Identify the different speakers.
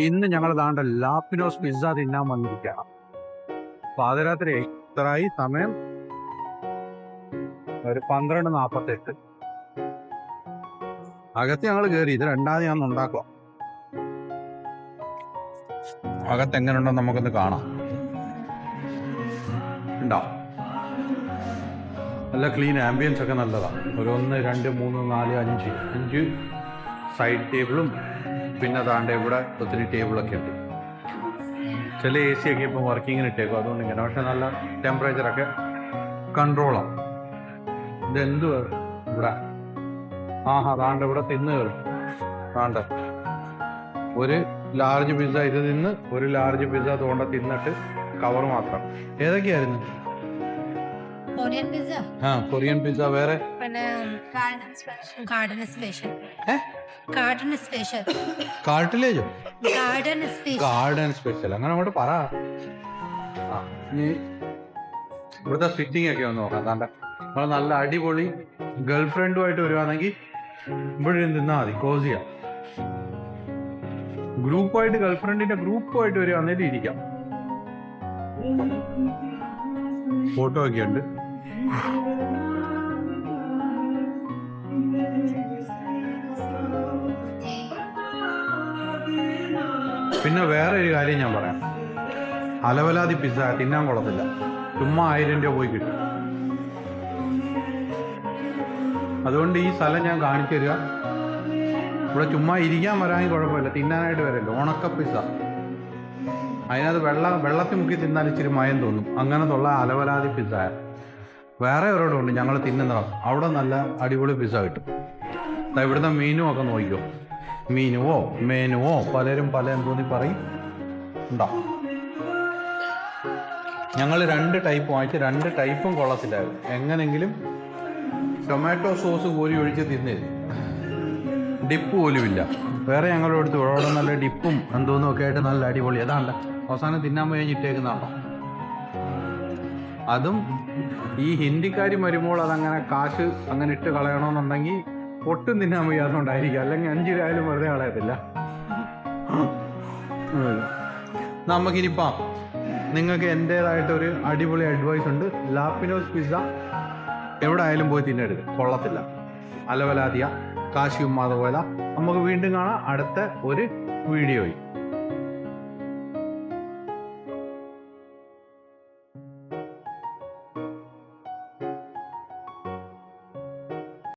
Speaker 1: ഇന്ന് ഞങ്ങൾ താണ്ട ലാപ്പിനോസ് പിസ്സ തിന്നാൻ വന്നിരിക്കുകയാണ്. പാതിരാത്രി ഇത്രയായി, സമയം ഒരു 12:48. അകത്ത് ഞങ്ങൾ കയറി. ഇത് രണ്ടാമത് ഞാൻ ഉണ്ടാക്കുക. അകത്ത് എങ്ങനെ ഉണ്ടോ നമുക്കൊന്ന് കാണാം. ഉണ്ടാവും നല്ല ക്ലീൻ, ആംബിയൻസ് ഒക്കെ നല്ലതാണ്. ഒരു 1 2 3 4 5 സൈഡ് ടേബിളും പിന്നെ താണ്ട ഇവിടെ ഒത്തിരി ടേബിളൊക്കെ ഉണ്ട്. ചില എ സി ഒക്കെ ഇപ്പം വർക്കിങ്ങിന് ഇട്ടേക്കും, അതുകൊണ്ട് ഇങ്ങനെ. പക്ഷെ നല്ല ടെമ്പറേച്ചറൊക്കെ കൺട്രോളാണ്. ഇതെന്തു ഇവിടെ താണ്ട ഇവിടെ തിന്ന് കയറും. താണ്ട ഒരു ലാർജ് പിസ്സ ഇത് തിന്ന്, ഒരു ലാർജ് പിസ്സ തോണ്ട തിന്നിട്ട് കവർ മാത്രം. ഏതൊക്കെയായിരുന്നു? കൊറിയൻ പിസ്സ, വേറെ ഗാർഡൻ സ്പെഷ്യൽ അങ്ങനെ അങ്ങോട്ട് പറ. ഇവിടുത്തെ സ്റ്റിച്ചിങ് ഒക്കെ ഒന്ന് നോക്കാം. താണ്ട നമ്മൾ നല്ല അടിപൊളി ഗേൾ ഫ്രണ്ടുമായിട്ട് വരുവാണെങ്കിൽ ഇവിടെ നിന്നാൽ മതി. കോസിയ ഗ്രൂപ്പായിട്ട്, ഗേൾ ഫ്രണ്ടിന്റെ ഗ്രൂപ്പുമായിട്ട് വരുവാണെങ്കിൽ ഇരിക്കാം. ഫോട്ടോ ഒക്കെ ഉണ്ട്. പിന്നെ വേറെ ഒരു കാര്യം ഞാൻ പറയാം. അലവലാതി പിസ്സ തിന്നാൻ കൊള്ളത്തില്ല. ചുമ്മാ 1000 രൂപ പോയി കിട്ടും. അതുകൊണ്ട് ഈ സ്ഥലം ഞാൻ കാണിച്ചു തരിക. ഇവിടെ ചുമ്മാ ഇരിക്കാൻ വരാമെങ്കിൽ കുഴപ്പമില്ല, തിന്നാനായിട്ട് വരല്ലോ. ഉണക്ക പിസ്സ, അതിനകത്ത് വെള്ളത്തിൽ മുക്കി തിന്നാൽ ഇച്ചിരി മയം തോന്നും. അങ്ങനത്തുള്ള അലവലാതി പിസ്സ വേറെ ഒരിടമുണ്ട് ഞങ്ങൾ തിന്നുന്ന. അവിടെ നല്ല അടിപൊളി പിസ്സ കിട്ടും. ഇവിടുത്തെ മീനും ഒക്കെ നോക്കിക്കോ. മേനുവോ പലരും പല എന്തോന്നി പറയും. ഉണ്ടാവും. ഞങ്ങൾ 2 ടൈപ്പ് വാങ്ങിച്ച് 2 ടൈപ്പും കൊള്ളത്തില്ലായിരുന്നു. എങ്ങനെങ്കിലും ടൊമാറ്റോ സോസ് കോരി ഒഴിച്ച് തിന്നിരുന്നു. ഡിപ്പ് പോലുമില്ല. വേറെ ഞങ്ങളുടെ അടുത്ത് ഇവിടെ നല്ല ഡിപ്പും എന്തോന്നും ഒക്കെ ആയിട്ട് നല്ല അടിപൊളി. അതാണ്ട അവസാനം തിന്നാൻ കഴിഞ്ഞിട്ടേക്കുന്നതാണോ. അതും ഈ ഹിന്ദിക്കാർ വരുമ്പോൾ അതങ്ങനെ കാശ് അങ്ങനെ ഇട്ട് കളയണമെന്നുണ്ടെങ്കിൽ ഒട്ടും തിന്നാൻ വയ്യാത്തതുകൊണ്ടായിരിക്കും. അല്ലെങ്കിൽ 5 രൂപയായാലും വെറുതെ കളയത്തില്ല. നമുക്കിനിപ്പം നിങ്ങൾക്ക് എൻ്റേതായിട്ടൊരു അടിപൊളി അഡ്വൈസ് ഉണ്ട്. ലാപ്പിനോസ് പിസ്സ എവിടെ ആയാലും പോയി തിന്നരുത്, കൊള്ളത്തില്ല. അലവലാതിയ കാശിയും അതുപോലെ. നമുക്ക് വീണ്ടും കാണാം അടുത്ത ഒരു വീഡിയോയിൽ.